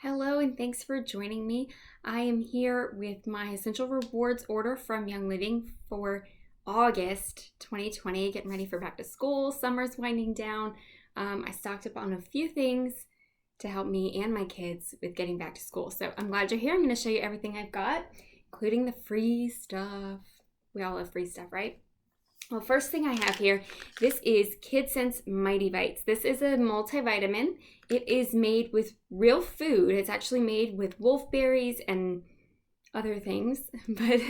Hello, and thanks for joining me. I am here with my Essential Rewards order from Young Living for August 2020, getting ready for back to school. Summer's winding down. I stocked up on a few things to help me and my kids with getting back to school. So I'm glad you're here. I'm going to show you everything I've got, including the free stuff. We all love free stuff, right? Well, first thing I have here, this is KidSense Mighty Bites. This is a multivitamin. It is made with real food. It's actually made with wolfberries and other things, but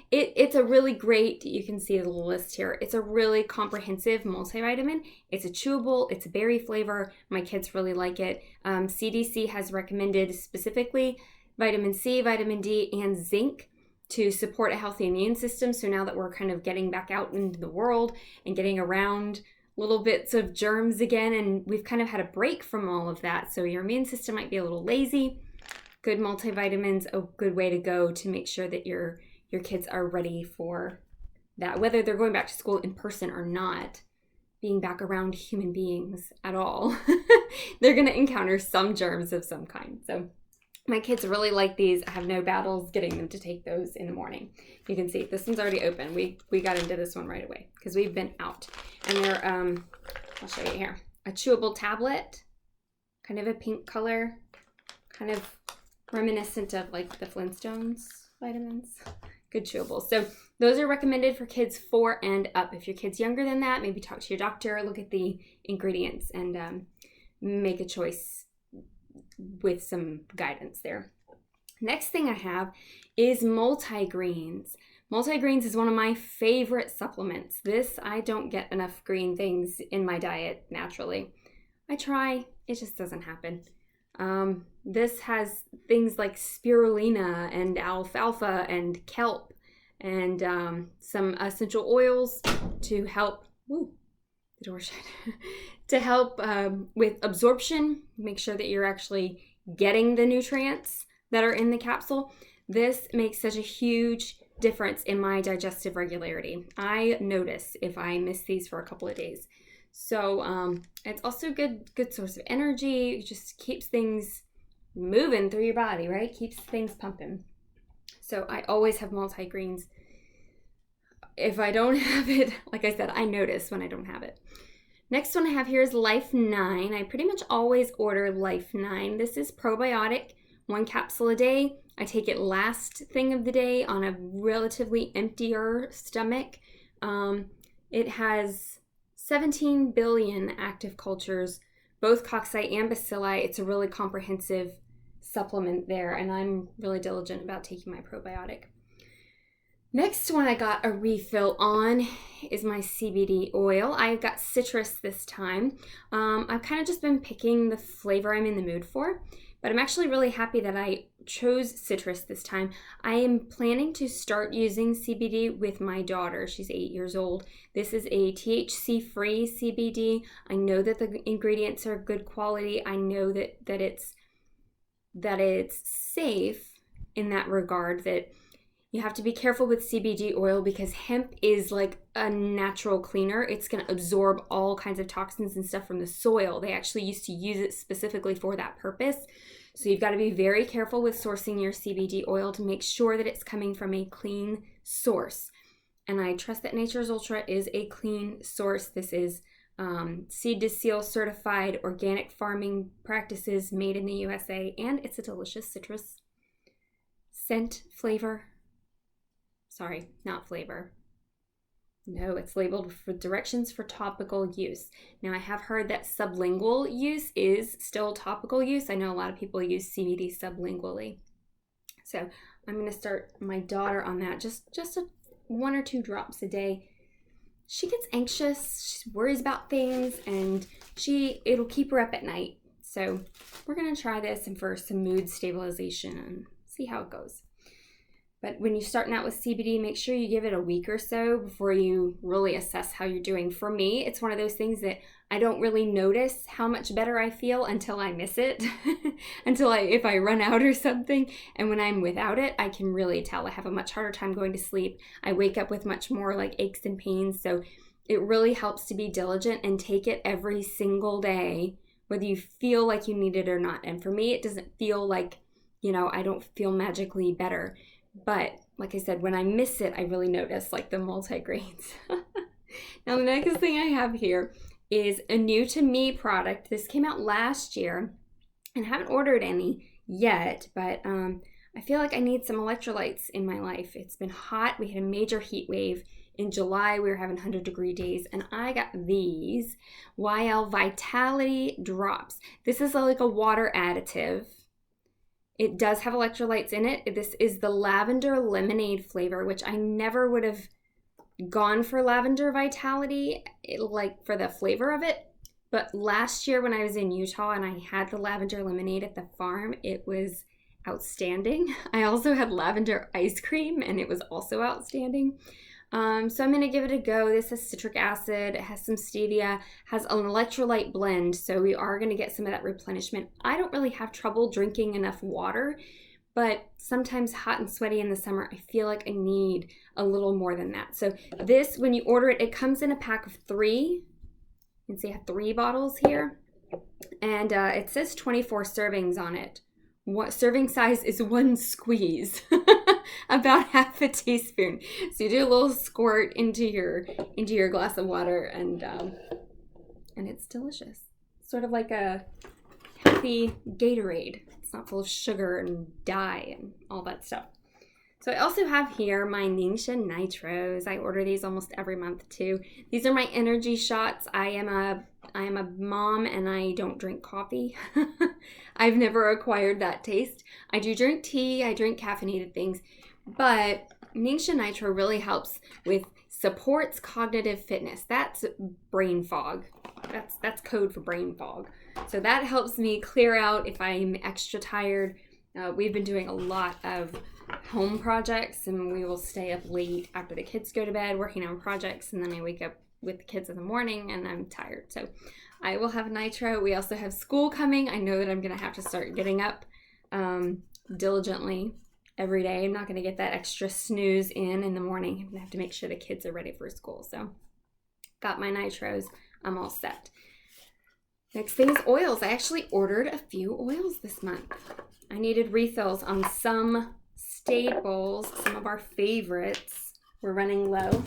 it's a really great, you can see the list here. It's a really comprehensive multivitamin. It's a chewable, it's a berry flavor. My kids really like it. CDC has recommended specifically vitamin C, vitamin D, and zinc to support a healthy immune system. So now that we're kind of getting back out into the world and getting around little bits of germs again, and we've kind of had a break from all of that. So your immune system might be a little lazy. Good multivitamins, a good way to go to make sure that your kids are ready for that, whether they're going back to school in person or not. Being back around human beings at all, they're going to encounter some germs of some kind. So my kids really like these. I have no battles getting them to take those in the morning. You can see this one's already open. We got into this one right away because we've been out. And they're, I'll show you here, a chewable tablet, kind of a pink color, kind of reminiscent of like the Flintstones vitamins. Good chewable. So those are recommended for kids 4 and up. If your kid's younger than that, maybe talk to your doctor, look at the ingredients, and make a choice with some guidance there. Next thing I have is multigreens. Multigreens is one of my favorite supplements. I don't get enough green things in my diet naturally. I try, it just doesn't happen. This has things like spirulina and alfalfa and kelp and some essential oils to help, the door shut, to help with absorption, make sure that you're actually getting the nutrients that are in the capsule. This makes such a huge difference in my digestive regularity. I notice if I miss these for a couple of days. So it's also a good source of energy. It just keeps things moving through your body, right? Keeps things pumping. So I always have multigreens. If I don't have it, like I said, I notice when I don't have it. Next one I have here is Life 9. I pretty much always order Life 9. This is probiotic, 1 capsule a day. I take it last thing of the day on a relatively emptier stomach. It has 17 billion active cultures, both cocci and bacilli. It's a really comprehensive supplement there, and I'm really diligent about taking my probiotic. Next one I got a refill on is my CBD oil. I got citrus this time. I've kind of just been picking the flavor I'm in the mood for, but I'm actually really happy that I chose citrus this time. I am planning to start using CBD with my daughter. She's 8 years old. This is a THC-free CBD. I know that the ingredients are good quality. I know that it's safe in that regard, that you have to be careful with CBD oil because hemp is like a natural cleaner. It's going to absorb all kinds of toxins and stuff from the soil. They actually used to use it specifically for that purpose. So you've got to be very careful with sourcing your CBD oil to make sure that it's coming from a clean source. And I trust that Nature's Ultra is a clean source. This is Seed to Seal certified organic farming practices made in the USA, and it's a delicious citrus scent flavor. Sorry, not flavor. No, it's labeled for directions for topical use. Now, I have heard that sublingual use is still topical use. I know a lot of people use CBD sublingually. So I'm going to start my daughter on that, just 1 or 2 drops a day. She gets anxious, she worries about things, and it'll keep her up at night. So we're going to try this and for some mood stabilization and see how it goes. But when you're starting out with CBD, make sure you give it a week or so before you really assess how you're doing. For me, it's one of those things that I don't really notice how much better I feel until I miss it, if I run out or something. And when I'm without it, I can really tell. I have a much harder time going to sleep. I wake up with much more like aches and pains. So it really helps to be diligent and take it every single day whether you feel like you need it or not. And for me, it doesn't feel like, I don't feel magically better. But like I said, when I miss it, I really notice like the multigrains. Now, the next thing I have here is a new to me product. This came out last year and I haven't ordered any yet, but I feel like I need some electrolytes in my life. It's been hot. We had a major heat wave. In July, we were having 100-degree days, and I got these YL Vitality Drops. This is like a water additive. It does have electrolytes in it. This is the lavender lemonade flavor, which I never would have gone for lavender vitality, like for the flavor of it. But last year when I was in Utah and I had the lavender lemonade at the farm, it was outstanding. I also had lavender ice cream and it was also outstanding. So I'm going to give it a go. This has citric acid, it has some stevia, has an electrolyte blend, so we are going to get some of that replenishment. I don't really have trouble drinking enough water, but sometimes hot and sweaty in the summer, I feel like I need a little more than that. So this, when you order it, it comes in a pack of 3. You can see I have 3 bottles here, and it says 24 servings on it. What serving size is 1 squeeze, about half a teaspoon. So you do a little squirt into your glass of water, and it's delicious. Sort of like a healthy Gatorade. It's not full of sugar and dye and all that stuff. So I also have here my Ningxia Nitros. I order these almost every month too. These are my energy shots. I am a mom and I don't drink coffee. I've never acquired that taste. I do drink tea, I drink caffeinated things, but Ningxia Nitro really helps with supports cognitive fitness. That's brain fog. That's code for brain fog. So that helps me clear out if I'm extra tired. We've been doing a lot of home projects and we will stay up late after the kids go to bed working on projects, and then I wake up with the kids in the morning and I'm tired. So I will have Nitro. We also have school coming. I know that I'm going to have to start getting up diligently every day. I'm not going to get that extra snooze in the morning. I'm going to have to make sure the kids are ready for school. So got my Nitros. I'm all set. Next thing is oils. I actually ordered a few oils this month. I needed refills on some staples, some of our favorites. We're running low.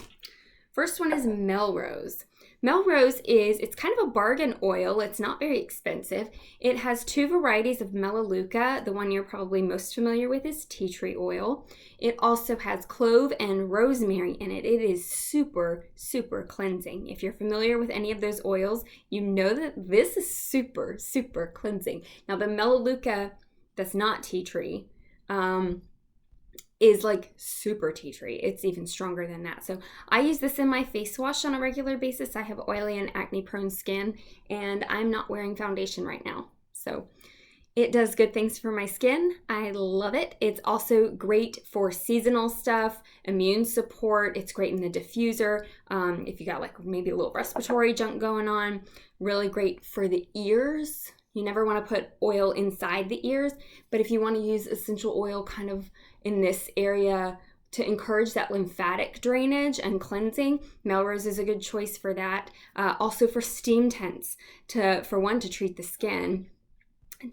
First one is Melrose. Melrose it's kind of a bargain oil. It's not very expensive. It has 2 varieties of Melaleuca. The one you're probably most familiar with is tea tree oil. It also has clove and rosemary in it. It is super, super cleansing. If you're familiar with any of those oils, you know that this is super, super cleansing. Now the Melaleuca that's not tea tree, is like super tea tree. It's even stronger than that. So I use this in my face wash on a regular basis. I have oily and acne prone skin and I'm not wearing foundation right now. So it does good things for my skin. I love it. It's also great for seasonal stuff, immune support. It's great in the diffuser. If you got like maybe a little respiratory junk going on, really great for the ears. You never want to put oil inside the ears, but if you want to use essential oil kind of in this area to encourage that lymphatic drainage and cleansing, Melrose is a good choice for that. Also for steam tents, to treat the skin,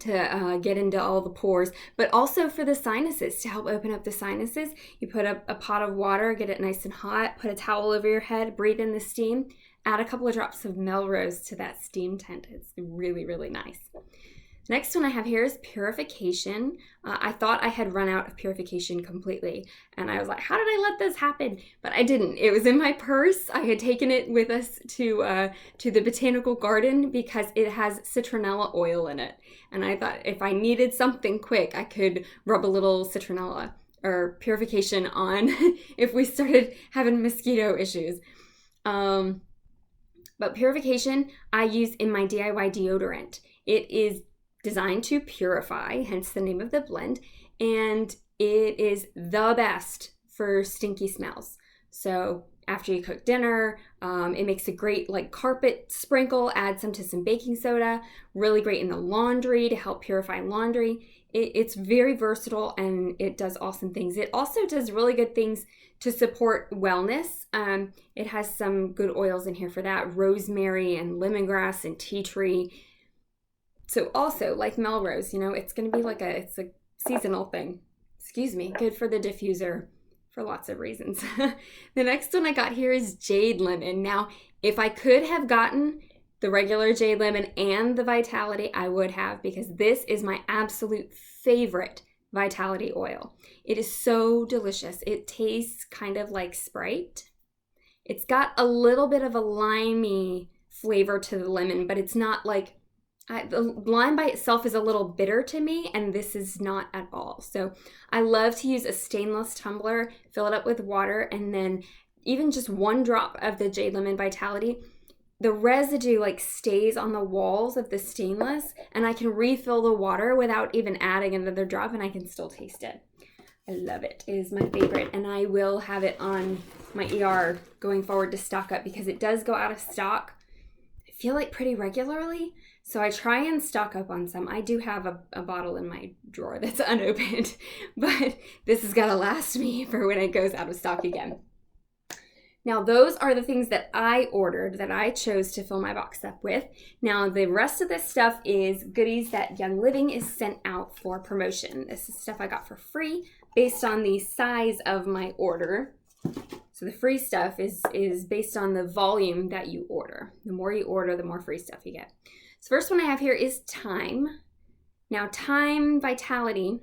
to get into all the pores, but also for the sinuses, to help open up the sinuses. You put a pot of water, get it nice and hot, put a towel over your head, breathe in the steam, add a couple of drops of Melrose to that steam tent. It's really, really nice. Next one I have here is Purification. I thought I had run out of Purification completely, and I was like, how did I let this happen? But I didn't. It was in my purse. I had taken it with us to the botanical garden because it has citronella oil in it. And I thought if I needed something quick, I could rub a little citronella or Purification on if we started having mosquito issues. But Purification I use in my DIY deodorant. It is designed to purify, hence the name of the blend, and it is the best for stinky smells. So after you cook dinner, it makes a great like carpet sprinkle. Add some to some baking soda. Really great in the laundry to help purify laundry. It's very versatile and it does awesome things. It also does really good things to support wellness. It has some good oils in here for that. Rosemary and lemongrass and tea tree. So also, like Melrose, it's going to be it's a seasonal thing. Excuse me, good for the diffuser for lots of reasons. The next one I got here is Jade Lemon. Now, if I could have gotten the regular Jade Lemon and the Vitality, I would have, because this is my absolute favorite Vitality oil. It is so delicious. It tastes kind of like Sprite. It's got a little bit of a limey flavor to the lemon, but it's not like, the lime by itself is a little bitter to me, and this is not at all. So I love to use a stainless tumbler, fill it up with water, and then even just 1 drop of the Jade Lemon Vitality, the residue stays on the walls of the stainless, and I can refill the water without even adding another drop, and I can still taste it. I love it. It is my favorite, and I will have it on my ER going forward to stock up, because it does go out of stock, I feel like, pretty regularly. So I try and stock up on some. I do have a bottle in my drawer that's unopened, but this has got to last me for when it goes out of stock again. Now, those are the things that I ordered, that I chose to fill my box up with. Now, the rest of this stuff is goodies that Young Living is sent out for promotion. This is stuff I got for free based on the size of my order. So the free stuff is based on the volume that you order. The more you order, the more free stuff you get. So first one I have here is thyme. Now, thyme Vitality,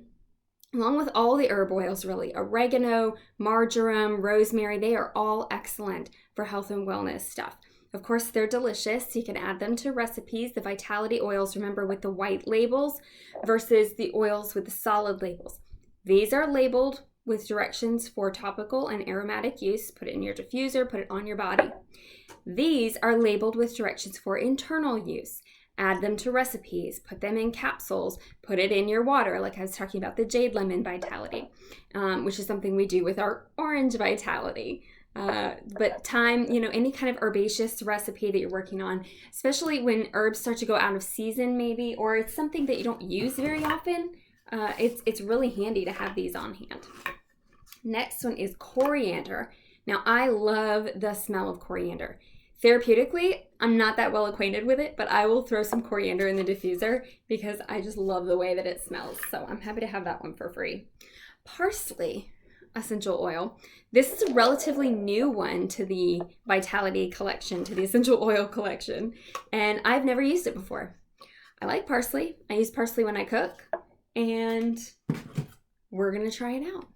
along with all the herb oils, really, oregano, marjoram, rosemary, they are all excellent for health and wellness stuff. Of course, they're delicious. You can add them to recipes. The Vitality oils, remember, with the white labels versus the oils with the solid labels. These are labeled with directions for topical and aromatic use. Put it in your diffuser, put it on your body. These are labeled with directions for internal use. Add them to recipes, put them in capsules, put it in your water, like I was talking about the Jade Lemon Vitality, which is something we do with our orange Vitality. But thyme, any kind of herbaceous recipe that you're working on, especially when herbs start to go out of season maybe, or it's something that you don't use very often, it's really handy to have these on hand. Next one is coriander. Now, I love the smell of coriander. Therapeutically, I'm not that well acquainted with it, but I will throw some coriander in the diffuser because I just love the way that it smells. So I'm happy to have that one for free. Parsley essential oil. This is a relatively new one to the Vitality collection, to the essential oil collection, and I've never used it before. I like parsley. I use parsley when I cook, and we're going to try it out.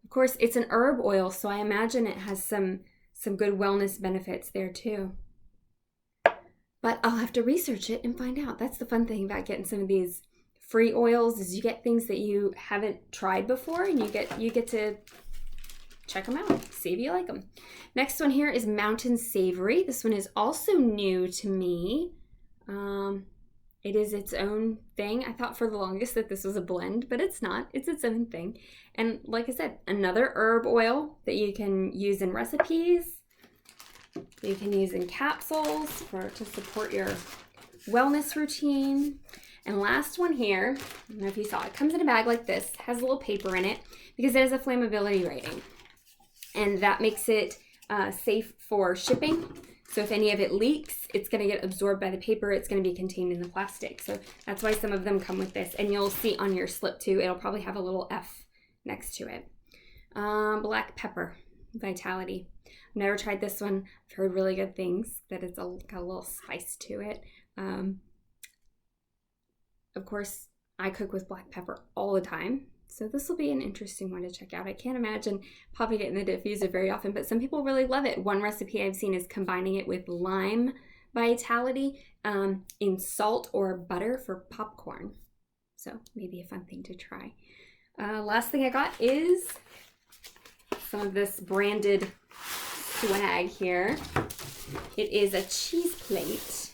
Of course, it's an herb oil, so I imagine it has some good wellness benefits there too. But I'll have to research it and find out. That's the fun thing about getting some of these free oils, is you get things that you haven't tried before, and you get to check them out, see if you like them. Next one here is Mountain Savory. This one is also new to me. It is its own thing. I thought for the longest that this was a blend, but it's not. It's its own thing. And like I said, another herb oil that you can use in recipes. You can use in capsules to support your wellness routine. And last one here, I don't know if you saw, it comes in a bag like this, has a little paper in it because it has a flammability rating. And that makes it safe for shipping. So if any of it leaks, it's going to get absorbed by the paper. It's going to be contained in the plastic. So that's why some of them come with this. And you'll see on your slip too, it'll probably have a little F next to it. Black pepper Vitality. I've never tried this one. I've heard really good things, that it's got a little spice to it. Of course, I cook with black pepper all the time. So this will be an interesting one to check out. I can't imagine popping it in the diffuser very often, but some people really love it. One recipe I've seen is combining it with lime Vitality in salt or butter for popcorn. So maybe a fun thing to try. Last thing I got is some of this branded swag here. It is a cheese plate.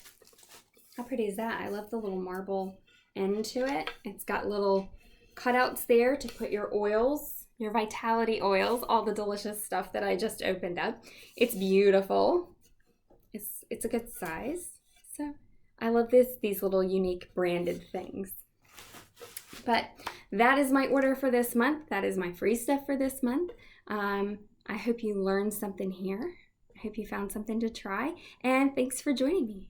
How pretty is that? I love the little marble end to it. It's got little cutouts there to put your oils, your Vitality oils, all the delicious stuff that I just opened up. It's beautiful. It's a good size. So I love these little unique branded things. But that is my order for this month. That is my free stuff for this month. I hope you learned something here. I hope you found something to try. And thanks for joining me.